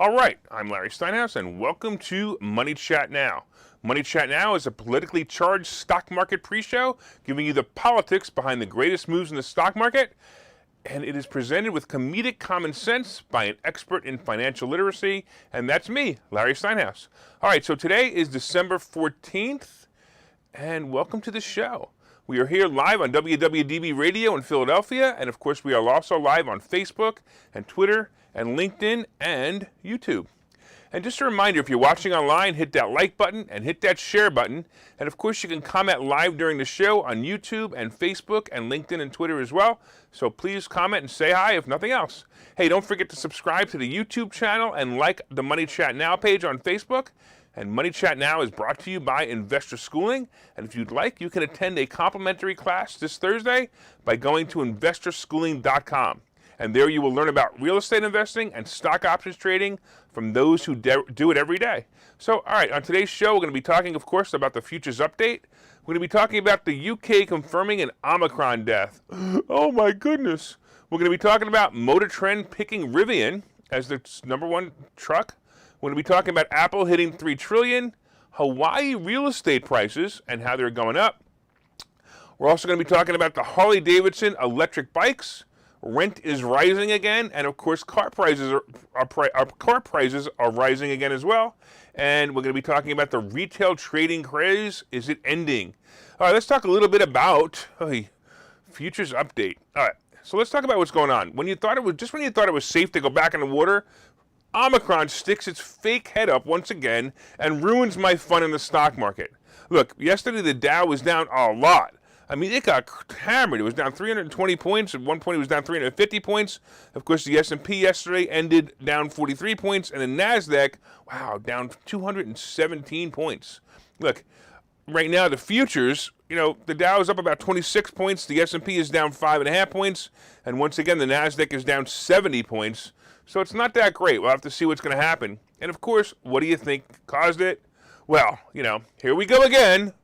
All right, I'm Larry Steinhouse, and welcome to Money Chat Now. Money Chat Now is a politically charged stock market pre-show giving you the politics behind the greatest moves in the stock market, and it is presented with comedic common sense by an expert in financial literacy, and that's me, Larry Steinhouse. All right, so today is December 14th, and welcome to the show. We are here live on WWDB Radio in Philadelphia, and of course we are also live on Facebook and Twitter and LinkedIn and YouTube. And just a reminder, if you're watching online, hit that like button and hit that share button. And of course you can comment live during the show on YouTube and Facebook and LinkedIn and Twitter as well. So please comment and say hi if nothing else. Hey, don't forget to subscribe to the YouTube channel and like the Money Chat Now page on Facebook. And Money Chat Now is brought to you by Investor Schooling. And if you'd like, you can attend a complimentary class this Thursday by going to investorschooling.com. And there you will learn about real estate investing and stock options trading from those who do it every day. So, all right, on today's show, we're going to be talking, of course, about the futures update. We're going to be talking about the UK confirming an Omicron death. Oh, my goodness. We're going to be talking about Motor Trend picking Rivian as the number one truck. We're going to be talking about Apple hitting $3 trillion, Hawaii real estate prices and how they're going up. We're also going to be talking about the Harley Davidson electric bikes. Rent is rising again, and of course, car prices are rising again as well. And we're going to be talking about the retail trading craze. Is it ending? All right, let's talk a little bit about futures update. All right, so let's talk about what's going on. When you thought it was safe to go back in the water, Omicron sticks its fake head up once again and ruins my fun in the stock market. Look, yesterday the Dow was down a lot. I mean, it got hammered. It was down 320 points. At one point, it was down 350 points. Of course, the S&P yesterday ended down 43 points, and the NASDAQ, wow, down 217 points. Look, right now, the futures, the Dow is up about 26 points. The S&P is down 5.5 points. And once again, the NASDAQ is down 70 points. So it's not that great. We'll have to see what's going to happen. And, of course, what do you think caused it? Well, here we go again.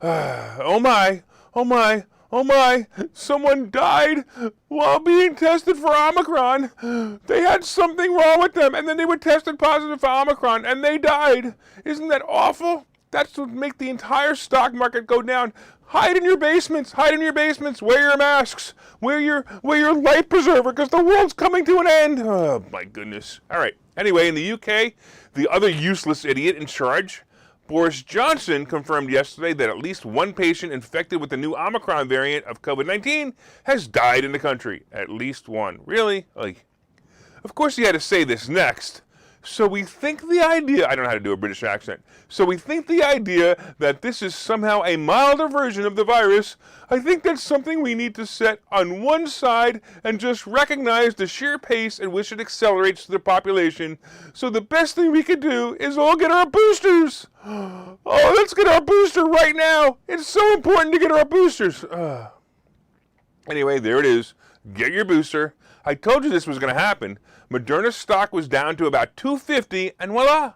Oh, my. Oh my, someone died while being tested for Omicron. They had something wrong with them, and then they were tested positive for Omicron, and they died. Isn't that awful? That's what make the entire stock market go down. Hide in your basements, wear your masks, wear your life preserver, because the world's coming to an end. Oh my goodness. All right, anyway, in the UK, the other useless idiot in charge, Boris Johnson, confirmed yesterday that at least one patient infected with the new Omicron variant of COVID-19 has died in the country. At least one. Really? Of course he had to say this next. So we think the idea, I don't know how to do a British accent, so we think the idea that this is somehow a milder version of the virus, I think that's something we need to set on one side and just recognize the sheer pace at which it accelerates through the population. So the best thing we could do is all get our boosters. Oh, let's get our booster right now. It's so important to get our boosters. Anyway, there it is. Get your booster. I told you this was going to happen. Moderna's stock was down to about 250, and voila!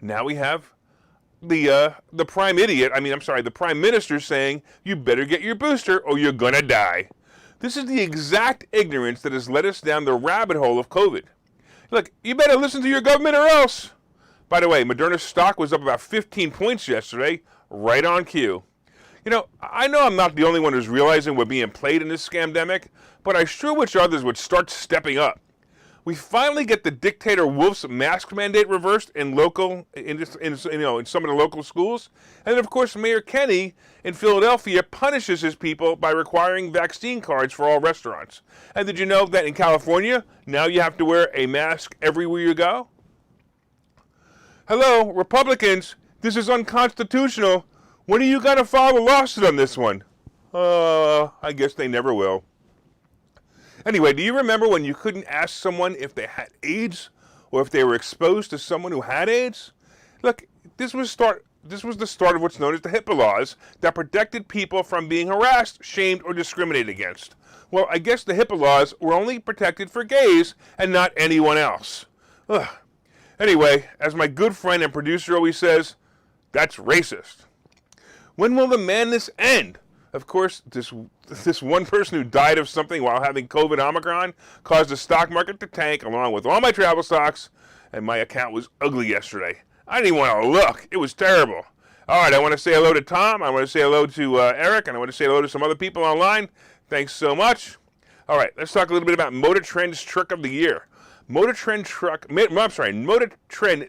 Now we have the Prime Minister saying, you better get your booster or you're going to die. This is the exact ignorance that has led us down the rabbit hole of COVID. Look, you better listen to your government or else. By the way, Moderna's stock was up about 15 points yesterday, right on cue. I know I'm not the only one who's realizing we're being played in this scamdemic, but I sure wish others would start stepping up. We finally get the dictator Wolf's mask mandate reversed in some of the local schools, and of course Mayor Kenny in Philadelphia punishes his people by requiring vaccine cards for all restaurants. And did you know that in California now you have to wear a mask everywhere you go? Hello, Republicans, this is unconstitutional. When are you going to file a lawsuit on this one? I guess they never will. Anyway, do you remember when you couldn't ask someone if they had AIDS or if they were exposed to someone who had AIDS? Look, this was the start of what's known as the HIPAA laws that protected people from being harassed, shamed, or discriminated against. Well, I guess the HIPAA laws were only protected for gays and not anyone else. Ugh. Anyway, as my good friend and producer always says, that's racist. When will the madness end? Of course, this one person who died of something while having COVID Omicron caused the stock market to tank along with all my travel stocks, and my account was ugly yesterday. I didn't even want to look. It was terrible. All right, I want to say hello to Tom. I want to say hello to Eric, and I want to say hello to some other people online. Thanks so much. All right, let's talk a little bit about Motor Trend's Truck of the Year. Motor Trend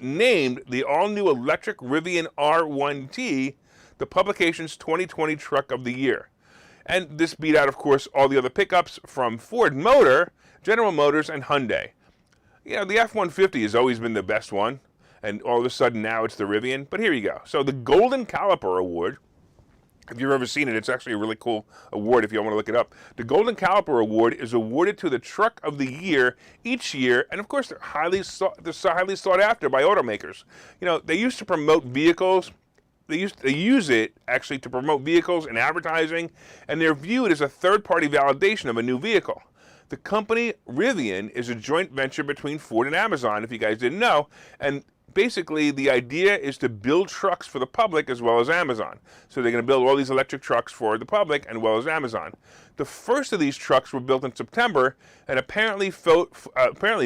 named the all-new electric Rivian R1T the publication's 2020 Truck of the Year. And this beat out, of course, all the other pickups from Ford Motor, General Motors, and Hyundai. You know, the F-150 has always been the best one, and all of a sudden now it's the Rivian. But here you go. So the Golden Caliper Award, if you've ever seen it, it's actually a really cool award if you want to look it up. The Golden Caliper Award is awarded to the Truck of the Year each year, and of course they're highly sought after by automakers. You know, they used to promote vehicles. They use it actually to promote vehicles and advertising, and they're viewed as a third-party validation of a new vehicle. The company Rivian is a joint venture between Ford and Amazon, if you guys didn't know, and basically, the idea is to build trucks for the public as well as Amazon. So they're going to build all these electric trucks for the public as well as Amazon. The first of these trucks were built in September, and apparently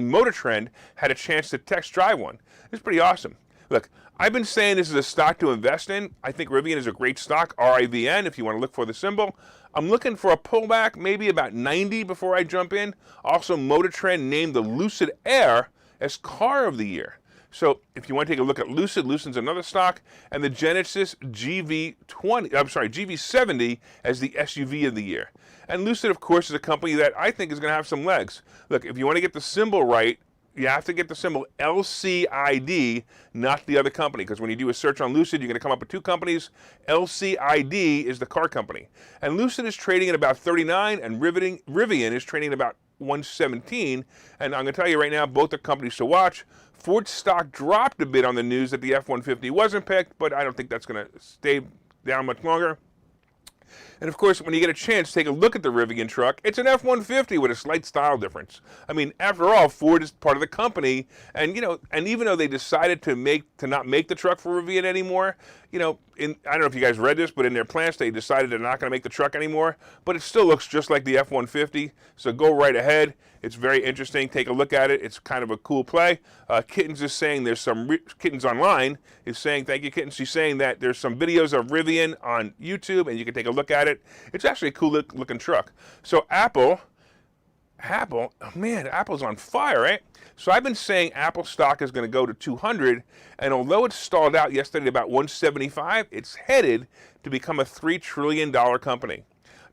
Motor Trend had a chance to test drive one. It's pretty awesome. Look, I've been saying this is a stock to invest in. I think Rivian is a great stock, RIVN, if you want to look for the symbol. I'm looking for a pullback, maybe about 90 before I jump in. Also, Motor Trend named the Lucid Air as Car of the Year. So if you want to take a look at Lucid's another stock, and the Genesis GV70 as the SUV of the year. And Lucid, of course, is a company that I think is going to have some legs. Look, if you want to get the symbol right, you have to get the symbol LCID, not the other company, because when you do a search on Lucid, you're going to come up with two companies. LCID is the car company. And Lucid is trading at about 39, and Rivian is trading at about 117. And I'm going to tell you right now, both are companies to watch. Ford stock dropped a bit on the news that the F-150 wasn't picked, but I don't think that's going to stay down much longer. And of course, when you get a chance, take a look at the Rivian truck. It's an F-150 with a slight style difference. I mean, after all, Ford is part of the company, and and even though they decided to not make the truck for Rivian anymore, I don't know if you guys read this, but in their plans they decided they're not going to make the truck anymore. But it still looks just like the F-150. So go right ahead. It's very interesting. Take a look at it. It's kind of a cool play. Kittens is saying there's some Kittens Online is saying, thank you, Kittens. She's saying that there's some videos of Rivian on YouTube, and you can take a look at it. It's actually a cool looking truck. So Apple, oh man, Apple's on fire, right? So I've been saying Apple stock is going to go to 200, and although it stalled out yesterday at about 175, it's headed to become a $3 trillion company.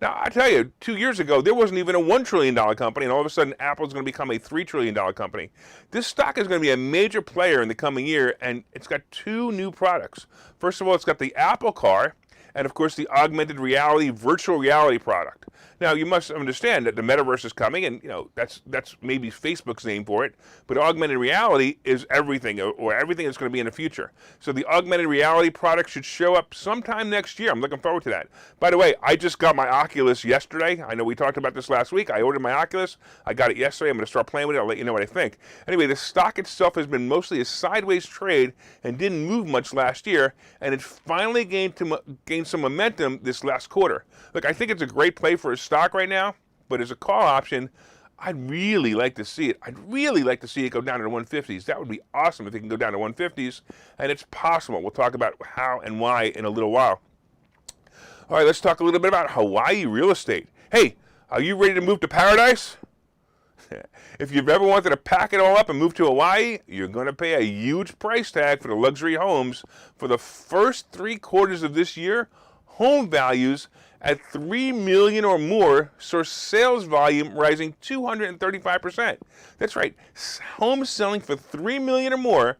Now, I tell you, 2 years ago, there wasn't even a $1 trillion company, and all of a sudden, Apple's going to become a $3 trillion company. This stock is going to be a major player in the coming year, and it's got two new products. First of all, it's got the Apple Car, and of course, the augmented reality, virtual reality product. Now, you must understand that the metaverse is coming, and that's maybe Facebook's name for it. But augmented reality is everything, or everything that's going to be in the future. So the augmented reality product should show up sometime next year. I'm looking forward to that. By the way, I just got my Oculus yesterday. I know we talked about this last week. I ordered my Oculus. I got it yesterday. I'm going to start playing with it. I'll let you know what I think. Anyway, the stock itself has been mostly a sideways trade and didn't move much last year, and it finally gained some momentum this last quarter. Look, I think it's a great play for a stock right now, but as a call option, I'd really like to see it. I'd really like to see it go down to the 150s. That would be awesome if it can go down to 150s, and it's possible. We'll talk about how and why in a little while. All right, let's talk a little bit about Hawaii real estate. Hey, are you ready to move to paradise? If you've ever wanted to pack it all up and move to Hawaii, you're going to pay a huge price tag for the luxury homes. For the first 3 quarters of this year, home values at $3 million or more saw sales volume rising 235%. That's right, homes selling for $3 million or more.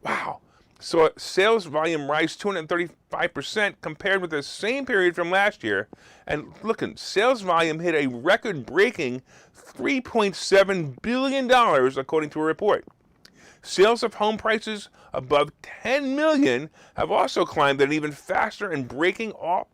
Wow. So sales volume rise 235% compared with the same period from last year. And looking, sales volume hit a record-breaking $3.7 billion, according to a report. Sales of home prices above $10 million have also climbed at an even faster and breaking all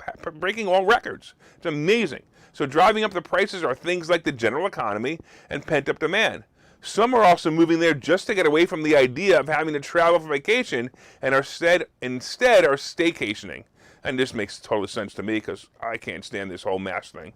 records. It's amazing. So driving up the prices are things like the general economy and pent-up demand. Some are also moving there just to get away from the idea of having to travel for vacation and instead are staycationing. And this makes total sense to me because I can't stand this whole mask thing.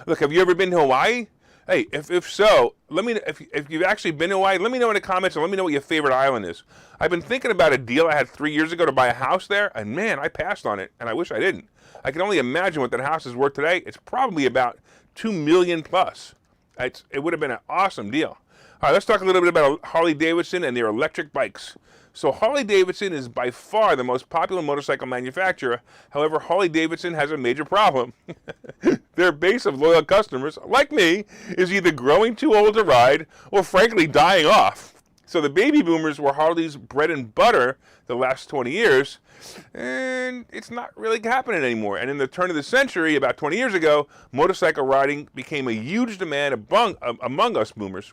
Look, have you ever been to Hawaii? Hey, if so, let me if you've actually been to Hawaii, let me know in the comments and let me know what your favorite island is. I've been thinking about a deal I had 3 years ago to buy a house there, and man, I passed on it, and I wish I didn't. I can only imagine what that house is worth today. It's probably about $2 million plus. It would have been an awesome deal. All right, let's talk a little bit about Harley Davidson and their electric bikes. So Harley Davidson is by far the most popular motorcycle manufacturer. However, Harley Davidson has a major problem. Their base of loyal customers, like me, is either growing too old to ride or frankly dying off. So the baby boomers were Harley's bread and butter the last 20 years, and it's not really happening anymore. And in the turn of the century, about 20 years ago, motorcycle riding became a huge demand among us boomers.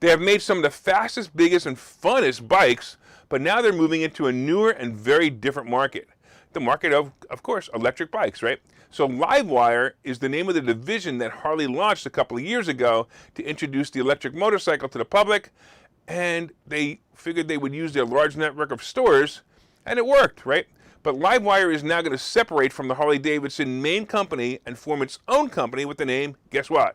They have made some of the fastest, biggest, and funnest bikes, but now they're moving into a newer and very different market. The market of course, electric bikes, right? So Livewire is the name of the division that Harley launched a couple of years ago to introduce the electric motorcycle to the public, and they figured they would use their large network of stores, and it worked, right? But Livewire is now going to separate from the Harley Davidson main company and form its own company with the name, guess what?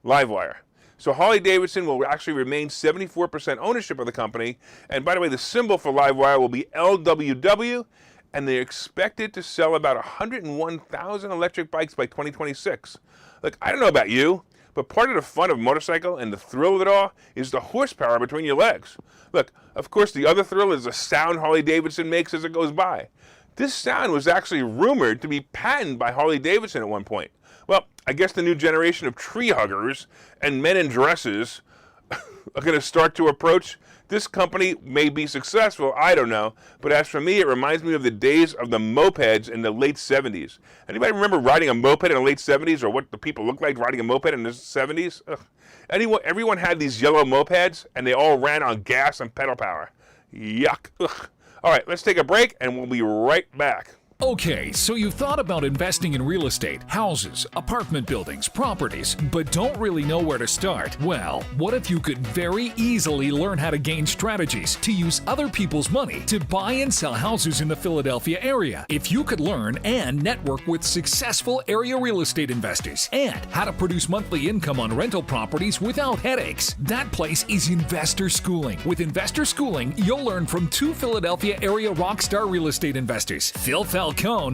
Livewire. So Harley Davidson will actually remain 74% ownership of the company. And by the way, the symbol for Livewire will be LWW, and they're expected to sell about 101,000 electric bikes by 2026. Look, I don't know about you, but part of the fun of motorcycle and the thrill of it all is the horsepower between your legs. Look, of course, the other thrill is the sound Harley Davidson makes as it goes by. This sound was actually rumored to be patented by Harley Davidson at one point. Well, I guess the new generation of tree huggers and men in dresses are going to start to approach. This company may be successful, I don't know. But as for me, it reminds me of the days of the mopeds in the late 70s. Anybody remember riding a moped in the late 70s, or what the people looked like riding a moped in the 70s? Ugh. Everyone had these yellow mopeds, and they all ran on gas and pedal power. Yuck. Ugh. All right, let's take a break, and we'll be right back. Okay, so you've thought about investing in real estate, houses, apartment buildings, properties, but don't really know where to start. Well, what if you could very easily learn how to gain strategies to use other people's money to buy and sell houses in the Philadelphia area? If you could learn and network with successful area real estate investors and how to produce monthly income on rental properties without headaches, that place is Investor Schooling. With Investor Schooling, you'll learn from two Philadelphia area rockstar real estate investors, Phil Falcone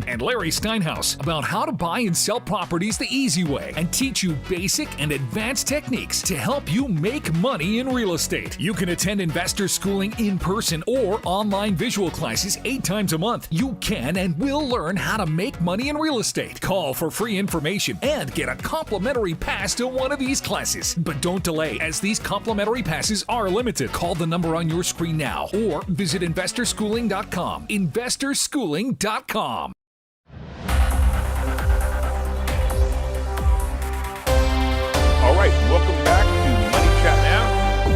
and Larry Steinhouse, about how to buy and sell properties the easy way and teach you basic and advanced techniques to help you make money in real estate. You can attend Investor Schooling in person or online visual classes 8 times a month. You can and will learn how to make money in real estate. Call for free information and get a complimentary pass to one of these classes. But don't delay, as these complimentary passes are limited. Call the number on your screen now or visit investorschooling.com. investorschooling.com. All right, welcome back to Money Chat Now.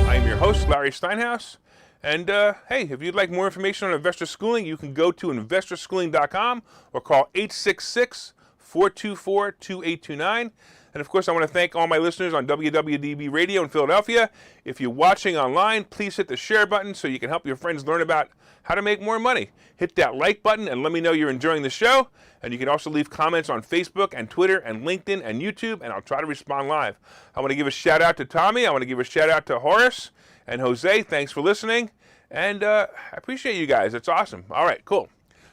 I am your host, Larry Steinhouse. And hey, if you'd like more information on Investor Schooling, you can go to investorschooling.com or call 866-424-2829. And of course, I want to thank all my listeners on WWDB Radio in Philadelphia. If you're watching online, please hit the share button so you can help your friends learn about how to make more money. Hit that like button and let me know you're enjoying the show. And you can also leave comments on Facebook and Twitter and LinkedIn and YouTube, and I'll try to respond live. I want to give a shout out to Tommy. I want to give a shout out to Horace and Jose. Thanks for listening. And I appreciate you guys. It's awesome. All right, cool.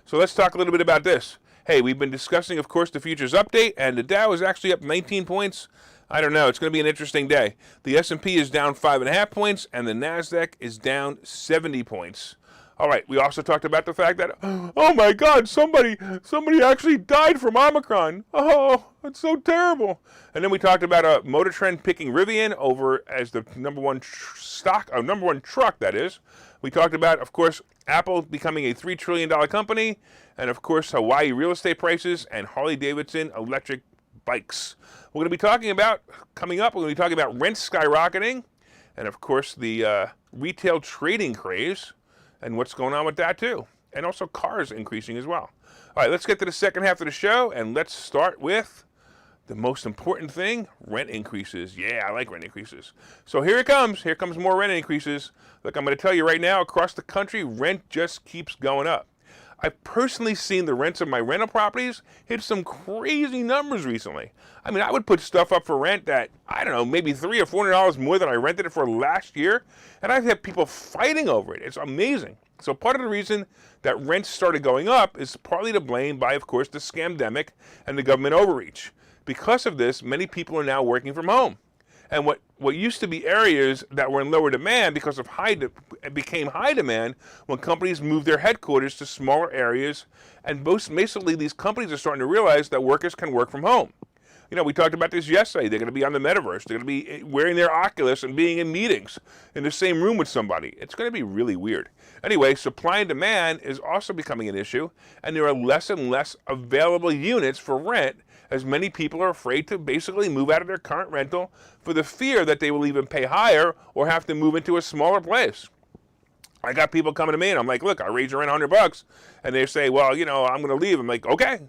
So let's talk a little bit about this. Hey, we've been discussing, of course, the futures update, and the Dow is actually up 19 points. I don't know. It's going to be an interesting day. The S&P is down 5.5 points, and the NASDAQ is down 70 points. All right, we also talked about the fact that, oh my God, somebody actually died from Omicron. Oh, it's so terrible. And then we talked about Motor Trend picking Rivian over as the number one truck, that is. We talked about, of course, Apple becoming a $3 trillion company, and of course, Hawaii real estate prices and Harley Davidson electric bikes. We're going to be talking about, coming up, we're going to be talking about rents skyrocketing, and of course, the retail trading craze, and what's going on with that too. And also cars increasing as well. All right, let's get to the second half of the show, and let's start with the most important thing, rent increases. Yeah, I like rent increases. So here it comes. Here comes more rent increases. Look, I'm going to tell you right now, across the country, rent just keeps going up. I've personally seen the rents of my rental properties hit some crazy numbers recently. I mean, I would put stuff up for rent that, I don't know, maybe $300 or $400 more than I rented it for last year, and I've had people fighting over it. It's amazing. So part of the reason that rents started going up is partly to blame by, of course, the scamdemic and the government overreach. Because of this, many people are now working from home. And what used to be areas that were in lower demand because of became high demand when companies moved their headquarters to smaller areas. And basically, these companies are starting to realize that workers can work from home. You know, we talked about this yesterday. They're going to be on the metaverse. They're going to be wearing their Oculus and being in meetings in the same room with somebody. It's going to be really weird. Anyway, supply and demand is also becoming an issue, and there are less and less available units for rent as many people are afraid to basically move out of their current rental for the fear that they will even pay higher or have to move into a smaller place. I got people coming to me and I'm like, look, I raised your rent $100. And they say, well, you know, I'm going to leave. I'm like, okay.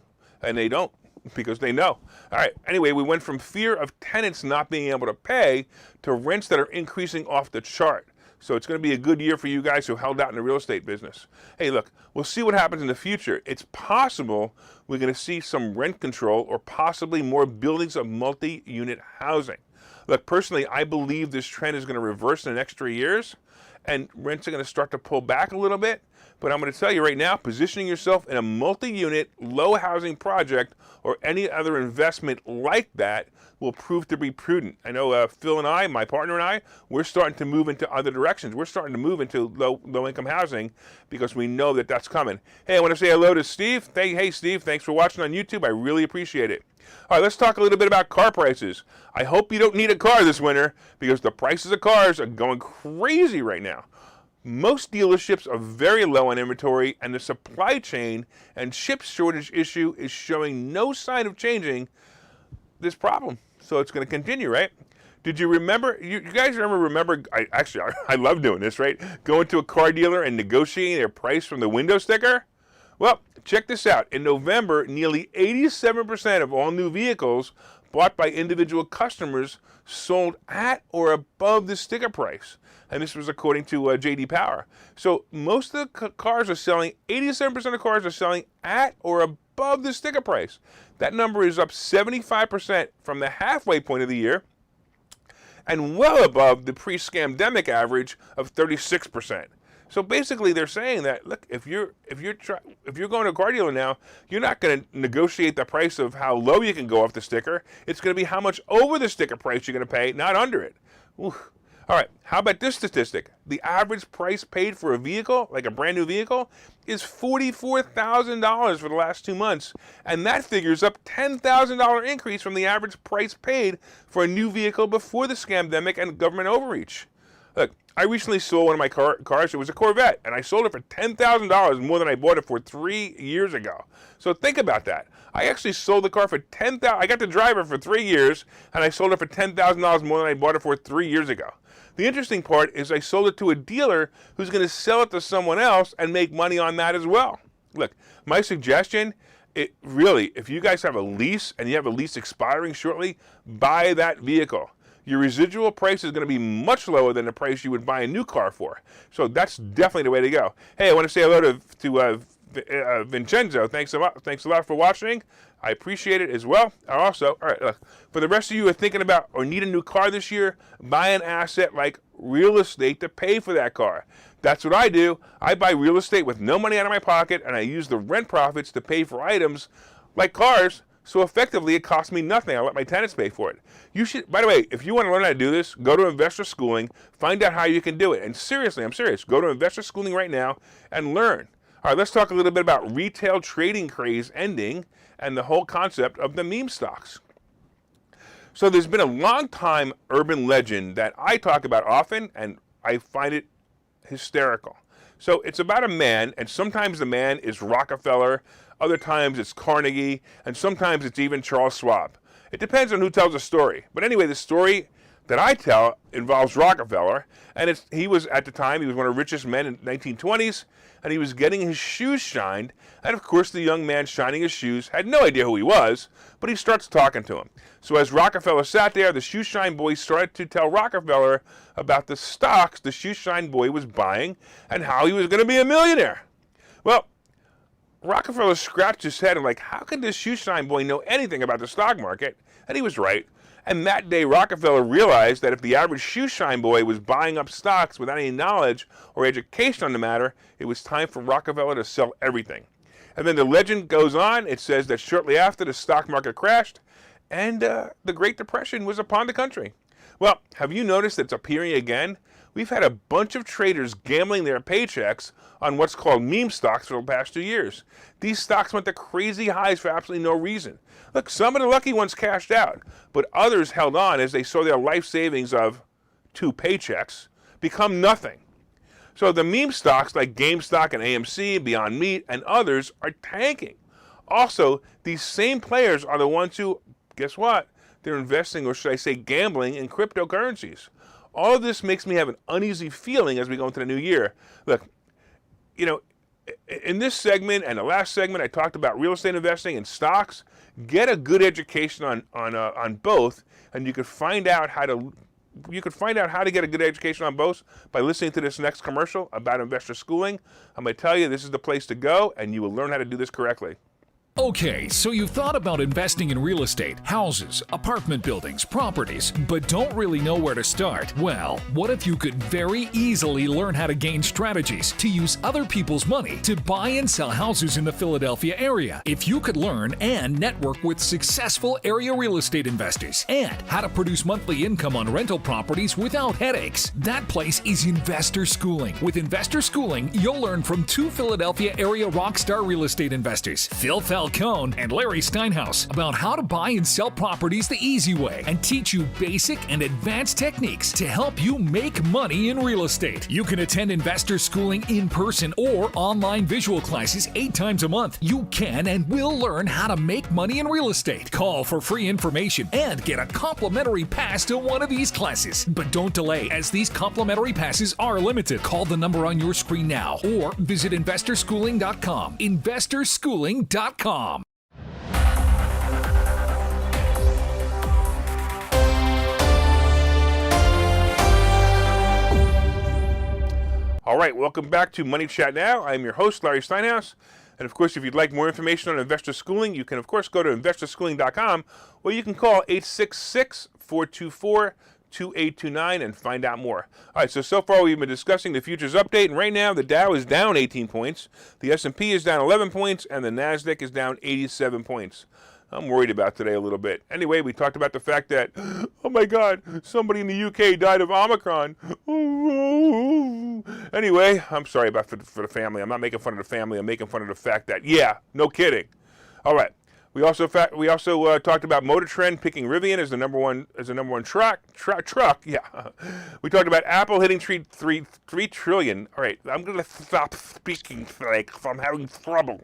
And they don't because they know. All right. Anyway, we went from fear of tenants not being able to pay to rents that are increasing off the chart. So it's going to be a good year for you guys who held out in the real estate business. Hey, look, we'll see what happens in the future. It's possible we're going to see some rent control or possibly more buildings of multi-unit housing. Look, personally, I believe this trend is going to reverse in the next 3 years, and rents are going to start to pull back a little bit. But I'm going to tell you right now, positioning yourself in a multi-unit, low housing project or any other investment like that will prove to be prudent. I know Phil and I, my partner and I, we're starting to move into other directions. We're starting to move into low-income housing because we know that that's coming. Hey, I want to say hello to Steve. Hey, Steve, thanks for watching on YouTube. I really appreciate it. All right, let's talk a little bit about car prices. I hope you don't need a car this winter because the prices of cars are going crazy right now. Most dealerships are very low on inventory, and the supply chain and chip shortage issue is showing no sign of changing this problem. So it's going to continue, right? Did you remember, you guys remember, I love doing this, right? Going to a car dealer and negotiating their price from the window sticker? Well, check this out. In November, nearly 87% of all new vehicles bought by individual customers sold at or above the sticker price. And this was according to J.D. Power. So most of the cars are selling, 87% of cars are selling at or above the sticker price. That number is up 75% from the halfway point of the year and well above the pre-scamdemic average of 36%. So basically they're saying that, look, if you're going to a car dealer now, you're not going to negotiate the price of how low you can go off the sticker. It's going to be how much over the sticker price you're going to pay, not under it. Oof. All right, how about this statistic? The average price paid for a vehicle, like a brand new vehicle, is $44,000 for the last 2 months. And that figure's up $10,000 increase from the average price paid for a new vehicle before the scamdemic and government overreach. Look, I recently sold one of my cars. It was a Corvette, and I sold it for $10,000 more than I bought it for 3 years ago. So think about that. I actually sold the car for $10,000. I got to drive it for 3 years, and I sold it for $10,000 more than I bought it for 3 years ago. The interesting part is I sold it to a dealer who's going to sell it to someone else and make money on that as well. Look, my suggestion, if you guys have a lease and you have a lease expiring shortly, buy that vehicle. Your residual price is going to be much lower than the price you would buy a new car for. So that's definitely the way to go. Hey, I want to say hello to Vincenzo. Thanks a lot for watching. I appreciate it as well. Also, all right, look, for the rest of you who are thinking about or need a new car this year, buy an asset like real estate to pay for that car. That's what I do. I buy real estate with no money out of my pocket, and I use the rent profits to pay for items like cars. So effectively, it costs me nothing. I let my tenants pay for it. You should, by the way, if you want to learn how to do this, go to Investor Schooling, find out how you can do it. And seriously, I'm serious. Go to Investor Schooling right now and learn. All right, let's talk a little bit about retail trading craze ending and the whole concept of the meme stocks. So there's been a long time urban legend that I talk about often, and I find it hysterical. So it's about a man, and sometimes the man is Rockefeller, other times it's Carnegie, and sometimes it's even Charles Schwab. It depends on who tells the story. But anyway, the story that I tell involves Rockefeller, and he was at the time, he was one of the richest men in the 1920s, and he was getting his shoes shined, and of course the young man shining his shoes had no idea who he was, but he starts talking to him. So as Rockefeller sat there, the shoe shine boy started to tell Rockefeller about the stocks the shoe shine boy was buying and how he was going to be a millionaire. Well, Rockefeller scratched his head and like, how could this shoeshine boy know anything about the stock market? And he was right. And that day, Rockefeller realized that if the average shoeshine boy was buying up stocks without any knowledge or education on the matter, it was time for Rockefeller to sell everything. And then the legend goes on. It says that shortly after, the stock market crashed and the Great Depression was upon the country. Well, have you noticed it's appearing again? We've had a bunch of traders gambling their paychecks on what's called meme stocks for the past 2 years. These stocks went to crazy highs for absolutely no reason. Look, some of the lucky ones cashed out, but others held on as they saw their life savings of 2 paychecks become nothing. So the meme stocks like GameStop and AMC, Beyond Meat, and others are tanking. Also, these same players are the ones who, guess what? They're investing, or should I say gambling, in cryptocurrencies. All of this makes me have an uneasy feeling as we go into the new year. Look, you know, in this segment and the last segment, I talked about real estate investing and stocks. Get a good education on both, and you could find out how to get a good education on both by listening to this next commercial about investor schooling. I'm going to tell you this is the place to go, and you will learn how to do this correctly. Okay, so you've thought about investing in real estate, houses, apartment buildings, properties, but don't really know where to start? Well, what if you could very easily learn how to gain strategies to use other people's money to buy and sell houses in the Philadelphia area? If you could learn and network with successful area real estate investors and how to produce monthly income on rental properties without headaches, that place is Investor Schooling. With Investor Schooling, you'll learn from 2 Philadelphia area rockstar real estate investors, Phil Falcone and Larry Steinhouse, about how to buy and sell properties the easy way and teach you basic and advanced techniques to help you make money in real estate. You can attend Investor Schooling in person or online visual classes 8 times a month. You can and will learn how to make money in real estate. Call for free information and get a complimentary pass to one of these classes. But don't delay, as these complimentary passes are limited. Call the number on your screen now or visit investorschooling.com. investorschooling.com. All right, welcome back to Money Chat Now. I'm your host, Larry Steinhouse. And of course, if you'd like more information on investor schooling, you can of course go to investorschooling.com, or you can call 866-424-2829 and find out more. All right, so far we've been discussing the futures update, and right now the Dow is down 18 points, the S&P is down 11 points, and the NASDAQ is down 87 points. I'm worried about today a little bit. Anyway, we talked about the fact that, oh my God, somebody in the UK died of Omicron. Anyway, I'm sorry about for the family. I'm not making fun of the family. I'm making fun of the fact that, yeah, no kidding. All right. We also talked about Motor Trend picking Rivian as the number one truck. Yeah. We talked about Apple hitting $3 trillion. All right. I'm gonna stop speaking like if I'm having trouble.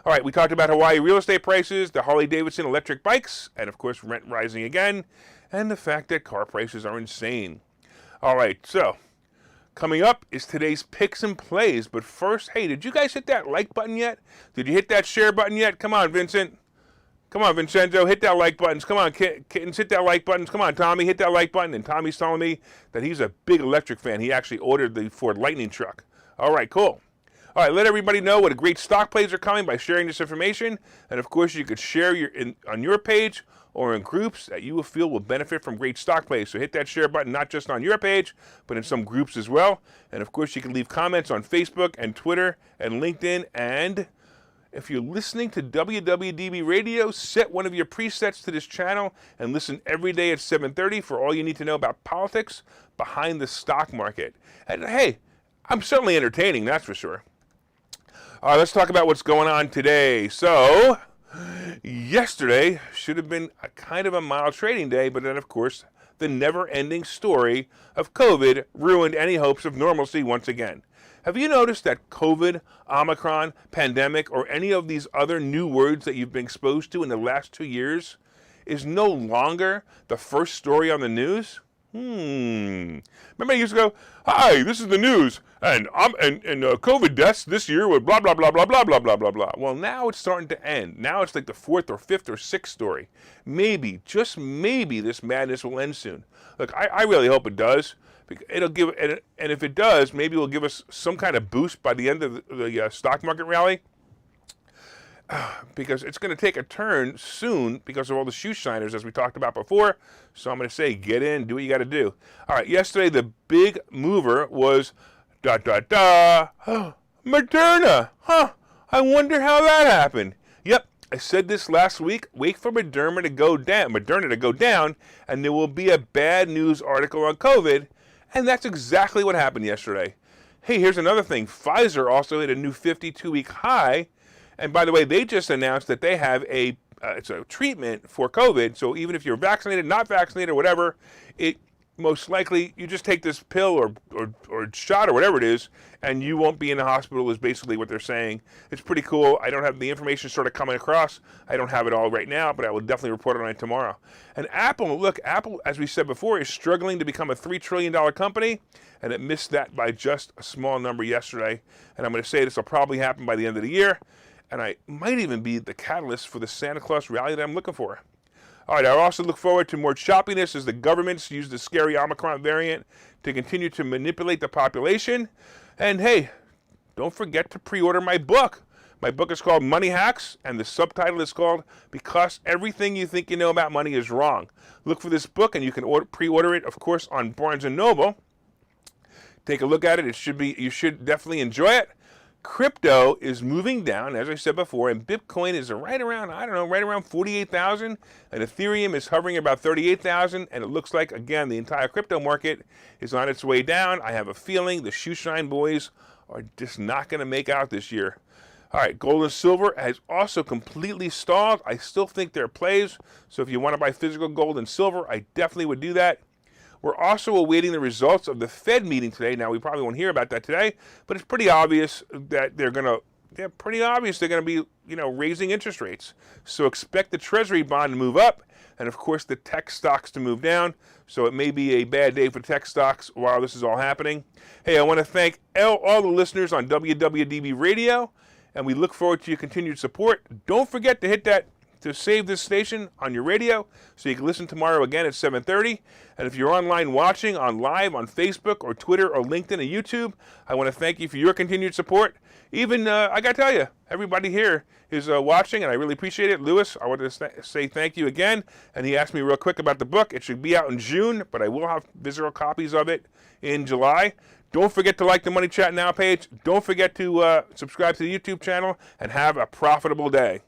All right, we talked about Hawaii real estate prices, the Harley Davidson electric bikes, and of course rent rising again, and the fact that car prices are insane. All right, so coming up is today's picks and plays. But first, hey, did you guys hit that like button yet? Did you hit that share button yet? Come on, Vincent. Come on, Vincenzo, hit that like buttons. Come on, kittens, hit that like buttons. Come on, Tommy, hit that like button. And Tommy's telling me that he's a big electric fan. He actually ordered the Ford Lightning truck. All right, cool. All right, let everybody know what great stock plays are coming by sharing this information. And of course, you could share on your page or in groups that you will feel will benefit from great stock plays. So hit that share button, not just on your page, but in some groups as well. And of course, you can leave comments on Facebook and Twitter and LinkedIn. And if you're listening to WWDB Radio, set one of your presets to this channel and listen every day at 7:30 for all you need to know about politics behind the stock market. And hey, I'm certainly entertaining, that's for sure. All right, let's talk about what's going on today. So, yesterday should have been a kind of a mild trading day, but then, of course, the never-ending story of COVID ruined any hopes of normalcy once again. Have you noticed that COVID, Omicron, pandemic, or any of these other new words that you've been exposed to in the last 2 years is no longer the first story on the news? Remember I used to go, hi, this is the news, and COVID deaths this year with blah, blah, blah, blah, blah, blah, blah, blah, blah. Well, now it's starting to end. Now it's like the 4th or 5th or 6th story. Maybe, just maybe, this madness will end soon. Look, I really hope it does. It'll give, and if it does, maybe it'll give us some kind of boost by the end of the stock market rally. because it's going to take a turn soon because of all the shoe shiners, as we talked about before. So I'm going to say, get in, do what you got to do. All right, yesterday the big mover was Moderna. I wonder how that happened. Yep, I said this last week. Wait for Moderna to go down, and there will be a bad news article on COVID. And that's exactly what happened yesterday. Hey, here's another thing. Pfizer also hit a new 52-week high. And by the way, they just announced that they have it's a treatment for COVID. So even if you're vaccinated, not vaccinated, or whatever, it most likely you just take this pill or shot or whatever it is, and you won't be in the hospital is basically what they're saying. It's pretty cool. I don't have the information sort of coming across. I don't have it all right now, but I will definitely report on it tomorrow. And Apple, as we said before, is struggling to become a $3 trillion company, and it missed that by just a small number yesterday. And I'm going to say this will probably happen by the end of the year, and I might even be the catalyst for the Santa Claus rally that I'm looking for. All right, I also look forward to more choppiness as the governments use the scary Omicron variant to continue to manipulate the population. And hey, don't forget to pre-order my book. My book is called Money Hacks, and the subtitle is called Because Everything You Think You Know About Money Is Wrong. Look for this book, and you can pre-order it, of course, on Barnes & Noble. Take a look at it. You should definitely enjoy it. Crypto is moving down, as I said before, and Bitcoin is right around 48,000, and Ethereum is hovering about 38,000, and it looks like, again, the entire crypto market is on its way down. I have a feeling the shoeshine boys are just not going to make out this year. All right, gold and silver has also completely stalled. I still think there are plays, so if you want to buy physical gold and silver, I definitely would do that. We're also awaiting the results of the Fed meeting today. Now, we probably won't hear about that today, but it's pretty obvious that they're going to be, raising interest rates. So expect the Treasury bond to move up, and of course the tech stocks to move down. So it may be a bad day for tech stocks while this is all happening. Hey, I want to thank all the listeners on WWDB Radio, and we look forward to your continued support. Don't forget to hit that to save this station on your radio so you can listen tomorrow again at 7:30. And if you're online watching live on Facebook or Twitter or LinkedIn or YouTube, I want to thank you for your continued support. Even, I got to tell you, everybody here is watching, and I really appreciate it. Lewis, I want to say thank you again. And he asked me real quick about the book. It should be out in June, but I will have physical copies of it in July. Don't forget to like the Money Chat Now page. Don't forget to subscribe to the YouTube channel, and have a profitable day.